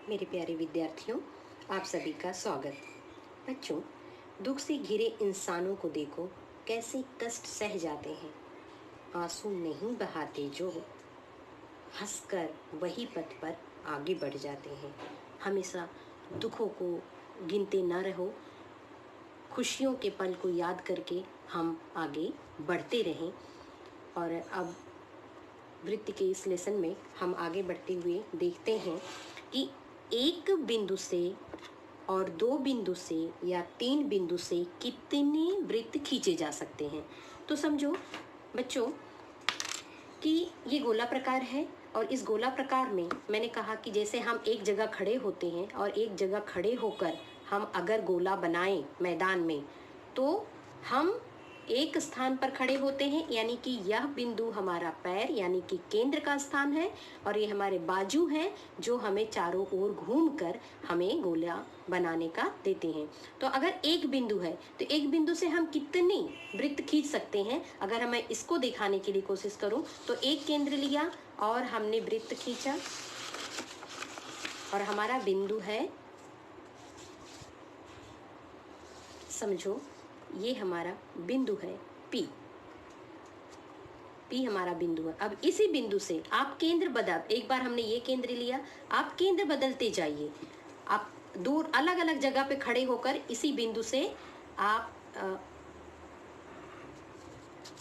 मेरे प्यारे विद्यार्थियों, आप सभी का स्वागत। बच्चों, दुख से घिरे इंसानों को देखो, कैसे कष्ट सह जाते हैं। आंसू नहीं बहाते जो, हंसकर वही पथ पर आगे बढ़ जाते हैं। हमेशा दुखों को गिनते न रहो, खुशियों के पल को याद करके हम आगे बढ़ते रहें। और अब वृत्ति के इस लेसन में हम आगे बढ़ते हुए देखते हैं कि एक बिंदु से और 2 बिंदु से या 3 बिंदु से कितने वृत्त खींचे जा सकते हैं। तो समझो बच्चों कि ये गोला प्रकार है, और इस गोला प्रकार में मैंने कहा कि जैसे हम एक जगह खड़े होते हैं और एक जगह खड़े होकर हम अगर गोला बनाएं मैदान में, तो हम एक स्थान पर खड़े होते हैं, यानी कि यह बिंदु हमारा पैर यानी कि केंद्र का स्थान है, और ये हमारे बाजू हैं जो हमें चारों ओर घूमकर हमें गोला बनाने का देते हैं। तो अगर एक बिंदु है तो एक बिंदु से हम कितने वृत्त खींच सकते हैं। अगर मैं इसको दिखाने के लिए कोशिश करूं तो एक केंद्र लिया और हमने वृत्त खींचा, और हमारा बिंदु है, समझो ये हमारा बिंदु है P हमारा बिंदु है। अब इसी बिंदु से आप केंद्र बदल, एक बार हमने ये केंद्र लिया, आप केंद्र बदलते जाइए। आप दूर अलग अलग जगह पे खड़े होकर इसी बिंदु से आप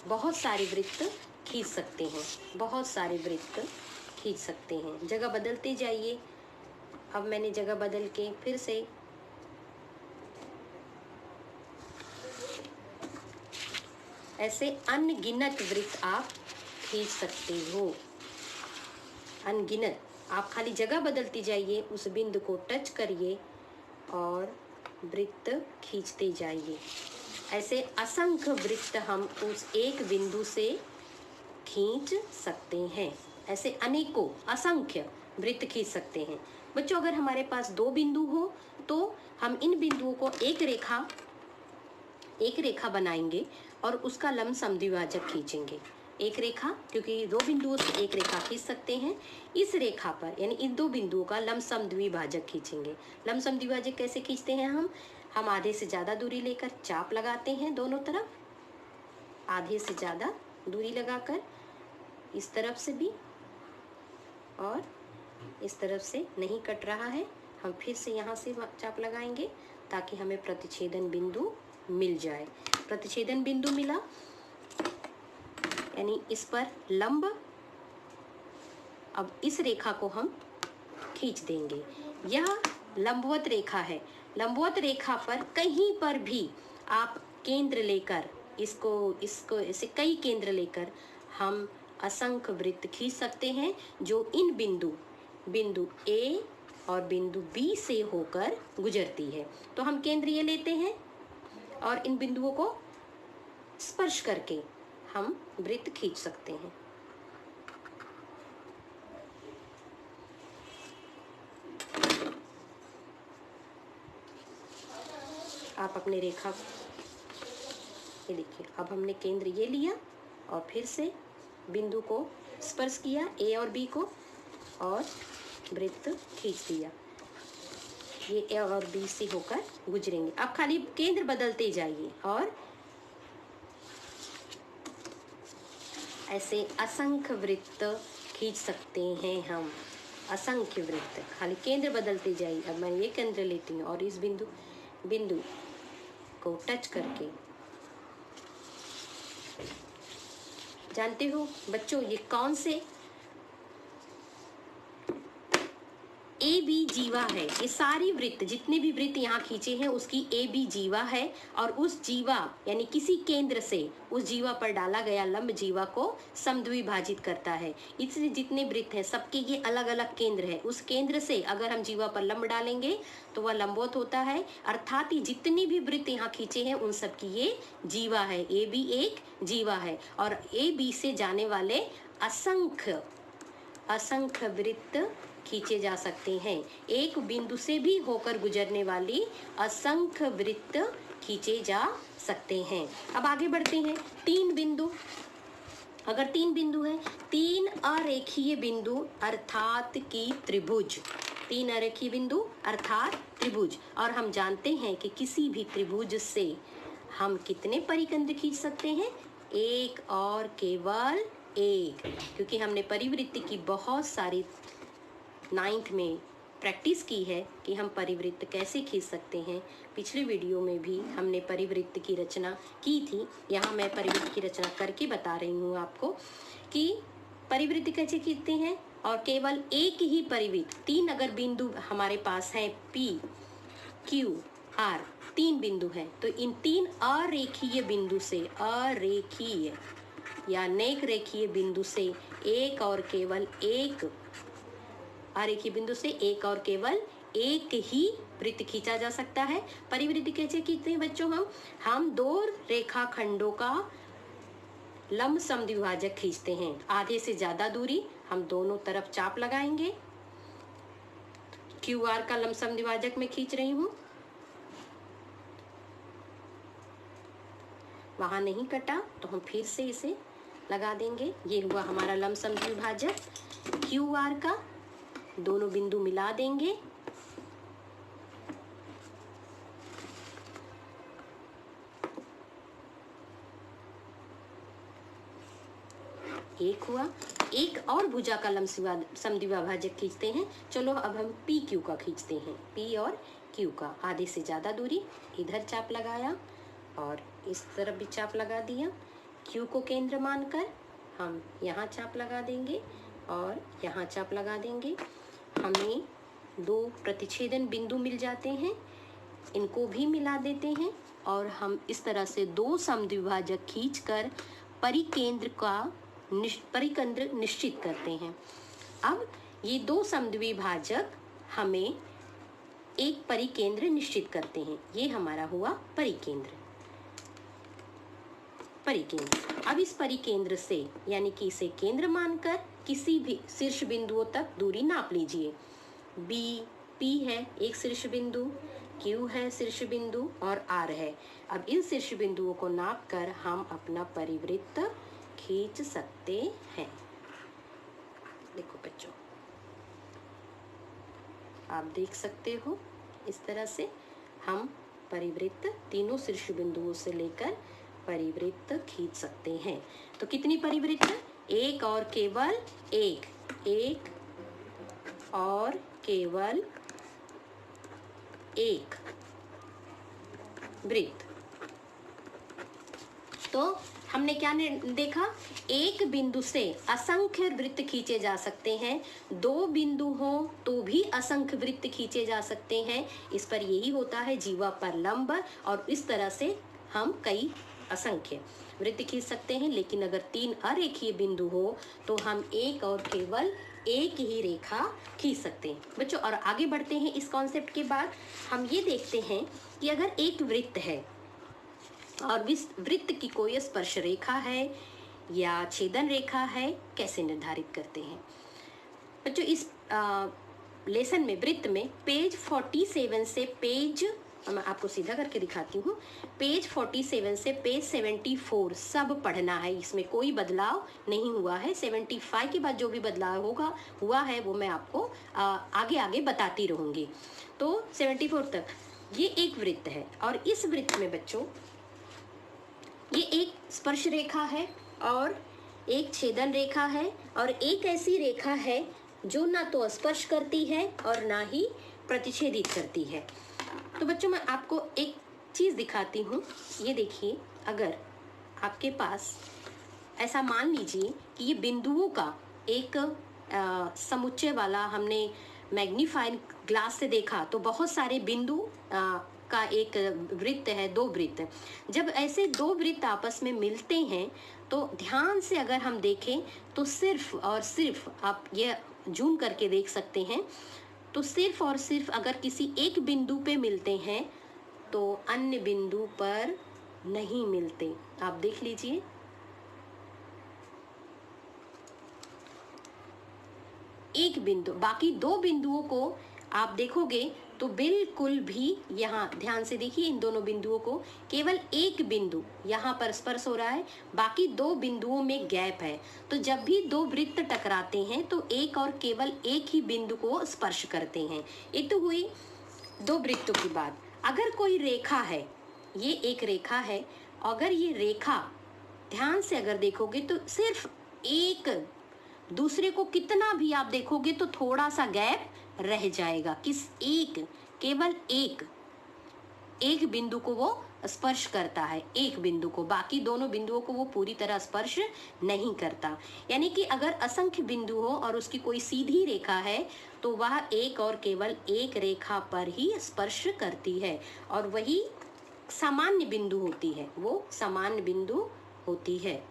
बहुत सारे वृत्त खींच सकते हैं, बहुत सारे वृत्त खींच सकते हैं। जगह बदलते जाइए। अब मैंने जगह बदल के फिर से ऐसे अनगिनत वृत्त आप खींच सकते हो, अनगिनत। आप खाली जगह बदलती जाइए, उस बिंदु को टच करिए और वृत्त खींचते जाइए। ऐसे असंख्य वृत्त हम उस एक बिंदु से खींच सकते हैं। ऐसे अनेकों असंख्य वृत्त खींच सकते हैं। बच्चों, अगर हमारे पास 2 बिंदु हो तो हम इन बिंदुओं को एक रेखा बनाएंगे और उसका लंबसम द्विभाजक खींचेंगे। एक रेखा, क्योंकि 2 बिंदुओं से एक रेखा खींच सकते हैं। इस रेखा पर यानी इन 2 बिंदुओं का लंबसम द्विभाजक खींचेंगे। लंबसम द्विभाजक कैसे खींचते हैं हम आधे से ज्यादा दूरी लेकर चाप लगाते हैं दोनों तरफ, आधे से ज्यादा दूरी लगाकर, इस तरफ से भी और इस तरफ से नहीं कट रहा है। हम फिर से यहाँ से चाप लगाएंगे ताकि हमें प्रतिच्छेदन बिंदु मिल जाए। प्रतिच्छेदन बिंदु मिला यानी इस पर लंब। अब इस रेखा को हम खींच देंगे। यह लंबवत रेखा है। लंबवत रेखा पर कहीं पर भी आप केंद्र लेकर इसको ऐसे कई केंद्र लेकर हम असंख्य वृत्त खींच सकते हैं, जो इन बिंदु A और बिंदु B से होकर गुजरती है। तो हम केंद्र ये लेते हैं और इन बिंदुओं को स्पर्श करके हम वृत्त खींच सकते हैं। आप अपने रेखा, ये देखिए, अब हमने केंद्र ये लिया और फिर से बिंदु को स्पर्श किया A और B को और वृत्त खींच दिया। ये A और B से होकर गुजरेंगे। अब खाली केंद्र बदलते जाइए और ऐसे असंख्य वृत्त खींच सकते हैं हम। असंख्य वृत्त, खाली केंद्र बदलते जाइए। अब मैं ये केंद्र लेती हूँ और इस बिंदु को टच करके, जानते हो बच्चों ये कौन से AB जीवा है। ये सारी वृत्त, जितने भी वृत्त यहाँ खींचे हैं उसकी AB जीवा है, और उस जीवा यानी किसी केंद्र से उस जीवा पर डाला गया लंब जीवा को समद्विभाजित करता है। इसलिए जितने वृत्त हैं सबके ये अलग अलग केंद्र है। उस केंद्र से अगर हम जीवा पर लंब डालेंगे तो वह लंबवत होता है, अर्थात जितने भी वृत्त यहाँ खींचे हैं उन सबकी ये जीवा है। AB एक जीवा है और AB से जाने वाले असंख्य वृत्त खींचे जा सकते हैं। एक बिंदु से भी होकर गुजरने वाली असंख्य वृत्त खींचे जा सकते हैं। अब आगे बढ़ते हैं। 3 बिंदु, अगर 3 बिंदु है, 3 अरेखीय बिंदु अर्थात कि त्रिभुज, तीन अरेखीय बिंदु अर्थात त्रिभुज। और हम जानते हैं कि किसी भी त्रिभुज से हम कितने परिकेंद्र खींच सकते हैं? एक और केवल एक, क्योंकि हमने परिवृत्त की बहुत सारी 9th में प्रैक्टिस की है कि हम परिवृत्त कैसे खींच सकते हैं। पिछले वीडियो में भी हमने परिवृत्त की रचना की थी। यहाँ मैं परिवृत्त की रचना करके बता रही हूँ आपको कि परिवृत्त कैसे खींचते हैं। और केवल एक ही परिवृत्त, तीन अगर बिंदु हमारे पास हैं P, Q, R, तीन बिंदु हैं, तो इन तीन अरेखीय बिंदु से, अरेखीय या अनेक रेखीय बिंदु से एक और केवल एक, अरेखीय बिंदु से एक और केवल एक ही वृत्त खींचा जा सकता है। परिवृत्त कैसे खींचते हैं बच्चों? हम दो रेखाखंडों का लंब समद्विभाजक खींचते हैं। आधे से ज्यादा दूरी, हम दोनों तरफ चाप लगाएंगे। QR का लंब समद्विभाजक मैं खींच रही हूं, वहां नहीं कटा तो हम फिर से इसे लगा देंगे। ये हुआ हमारा लंब समद्विभाजक QR का। दोनों बिंदु मिला देंगे। एक हुआ। एक और भुजा का लंब समद्विभाजक खींचते हैं। चलो अब हम PQ का खींचते हैं। P और Q का आधे से ज्यादा दूरी, इधर चाप लगाया और इस तरफ भी चाप लगा दिया। Q को केंद्र मानकर हम यहाँ चाप लगा देंगे और यहाँ चाप लगा देंगे। हमें दो प्रतिच्छेदन बिंदु मिल जाते हैं, इनको भी मिला देते हैं और हम इस तरह से दो समद्विभाजक खींचकर परिकेंद्र निश्चित करते हैं। अब ये दो समद्विभाजक हमें एक परिकेंद्र निश्चित करते हैं। ये हमारा हुआ परिकेंद्र। अब इस परिकेंद्र से, यानी कि इसे केंद्र मानकर किसी भी शीर्ष बिंदुओं तक दूरी नाप लीजिए। P है एक शीर्ष बिंदु, Q है शीर्ष बिंदु और R है। अब इन शीर्ष बिंदुओं को नापकर हम अपना परिवृत्त खींच सकते हैं। देखो बच्चों, आप देख सकते हो इस तरह से हम परिवृत्त तीनों शीर्ष बिंदुओं से लेकर परिवृत्त खींच सकते हैं। तो कितनी परिवृत्त? एक और केवल एक, एक और केवल एक वृत्त। तो हमने क्या देखा? एक बिंदु से असंख्य वृत्त खींचे जा सकते हैं, दो बिंदु हो तो भी असंख्य वृत्त खींचे जा सकते हैं। इस पर यही होता है जीवा पर लंब। और इस तरह से हम कई असंख्य वृत्त खींच सकते हैं। लेकिन अगर तीन अरेखीय बिंदु हो तो हम एक और केवल एक ही रेखा खींच सकते हैं बच्चों। और आगे बढ़ते हैं इस कॉन्सेप्ट के बाद हम ये देखते हैं कि अगर एक वृत्त है और वृत्त की कोई स्पर्श रेखा है या छेदन रेखा है, कैसे निर्धारित करते हैं बच्चों? इस लेसन में, वृत्त में पेज 47 से पेज, मैं आपको सीधा करके दिखाती हूँ, पेज 47 से पेज 74 सब पढ़ना है। इसमें कोई बदलाव नहीं हुआ है। 75 के बाद जो भी बदलाव हुआ है वो मैं आपको आगे आगे बताती रहूंगी। तो 74 तक ये एक वृत्त है और इस वृत्त में बच्चों ये एक स्पर्श रेखा है और एक छेदन रेखा है और एक ऐसी रेखा है जो ना तो स्पर्श करती है और ना ही प्रतिच्छेदित करती है। तो बच्चों मैं आपको एक चीज दिखाती हूँ। ये देखिए, अगर आपके पास ऐसा मान लीजिए कि ये बिंदुओं का एक समुच्चय वाला, हमने मैग्नीफाइंग ग्लास से देखा तो बहुत सारे बिंदु का एक वृत्त है, दो वृत्त। जब ऐसे दो वृत्त आपस में मिलते हैं तो ध्यान से अगर हम देखें तो सिर्फ और सिर्फ, आप ये जूम करके देख सकते हैं, तो सिर्फ और सिर्फ अगर किसी एक बिंदु पे मिलते हैं तो अन्य बिंदु पर नहीं मिलते। आप देख लीजिए, एक बिंदु, बाकी दो बिंदुओं को आप देखोगे तो बिल्कुल भी यहाँ ध्यान से देखिए इन दोनों बिंदुओं को, केवल एक बिंदु यहाँ पर स्पर्श हो रहा है, बाकी दो बिंदुओं में गैप है। तो जब भी दो वृत्त टकराते हैं तो एक और केवल एक ही बिंदु को स्पर्श करते हैं। ये तो हुई दो वृत्तों की बात। अगर कोई रेखा है, ये एक रेखा है, अगर ये रेखा ध्यान से अगर देखोगे तो सिर्फ एक दूसरे को कितना भी आप देखोगे तो थोड़ा सा गैप रह जाएगा। किस एक, केवल एक बिंदु को वो स्पर्श करता है, एक बिंदु को, बाकी दोनों बिंदुओं को वो पूरी तरह स्पर्श नहीं करता। यानी कि अगर असंख्य बिंदु हो और उसकी कोई सीधी रेखा है तो वह एक और केवल एक रेखा पर ही स्पर्श करती है, और वही सामान्य बिंदु होती है, वो सामान्य बिंदु होती है।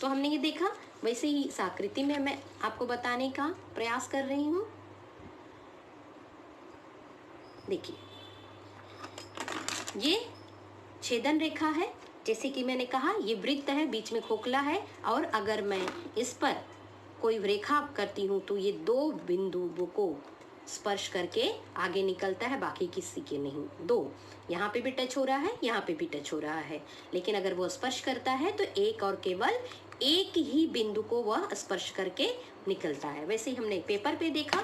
तो हमने ये देखा, वैसे ही इस आकृति में मैं आपको बताने का प्रयास कर रही हूँ। देखिए ये छेदन रेखा है, जैसे कि मैंने कहा ये वृत्त है, बीच में खोखला है, और अगर मैं इस पर कोई रेखा करती हूँ तो ये दो बिंदुओं को स्पर्श करके आगे निकलता है, बाकी किसी के नहीं। दो यहाँ पे भी टच हो रहा है, यहाँ पे भी टच हो रहा है, लेकिन अगर वो स्पर्श करता है तो एक और केवल एक ही बिंदु को वह स्पर्श करके निकलता है। वैसे ही हमने पेपर पे देखा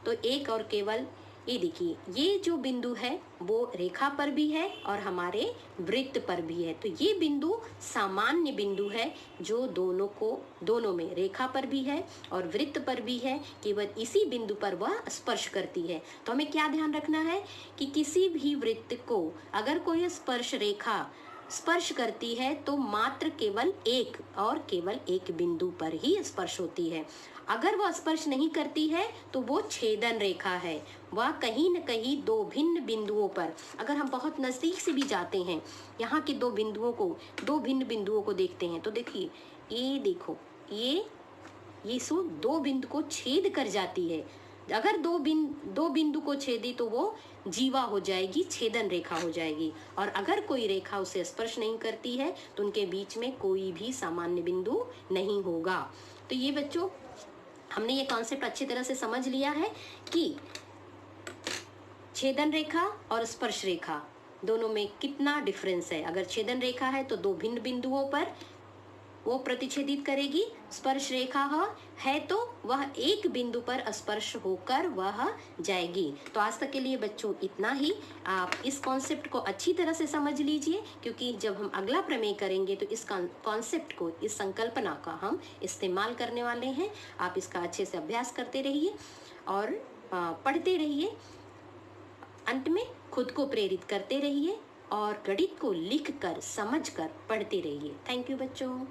तो एक और केवल, ये देखिए ये जो बिंदु है वो रेखा पर भी है और हमारे वृत्त पर भी है। तो ये बिंदु सामान्य बिंदु है जो दोनों में, रेखा पर भी है और वृत्त पर भी है, केवल इसी बिंदु पर वह स्पर्श करती है। तो हमें क्या ध्यान रखना है कि किसी भी वृत्त को अगर कोई स्पर्श रेखा स्पर्श करती है तो मात्र केवल एक और केवल एक बिंदु पर ही स्पर्श होती है। अगर वह स्पर्श नहीं करती है तो वो छेदन रेखा है, वह कहीं न कहीं दो भिन्न बिंदुओं पर, अगर हम बहुत नजदीक से भी जाते हैं यहाँ के दो भिन्न बिंदुओं को देखते हैं तो देखिए ये देखो ये सो दो बिंदु को छेद कर जाती है। अगर दो बिंदु को छेदी तो वो जीवा हो जाएगी, छेदन रेखा हो जाएगी, और अगर कोई रेखा उसे स्पर्श नहीं करती है तो उनके बीच में कोई भी सामान्य बिंदु नहीं होगा। तो ये बच्चों हमने ये कॉन्सेप्ट अच्छी तरह से समझ लिया है कि छेदन रेखा और स्पर्श रेखा दोनों में कितना डिफरेंस है। अगर छेदन रेखा है तो दो भिन्न बिंदुओं पर वो प्रतिच्छेदित करेगी, स्पर्श रेखा है तो वह एक बिंदु पर स्पर्श होकर वह जाएगी। तो आज तक के लिए बच्चों इतना ही। आप इस कॉन्सेप्ट को अच्छी तरह से समझ लीजिए, क्योंकि जब हम अगला प्रमेय करेंगे तो इस कॉन्सेप्ट को, इस संकल्पना का हम इस्तेमाल करने वाले हैं। आप इसका अच्छे से अभ्यास करते रहिए और पढ़ते रहिए। अंत में खुद को प्रेरित करते रहिए और गणित को लिखकर, समझकर पढ़ते रहिए। थैंक यू बच्चों।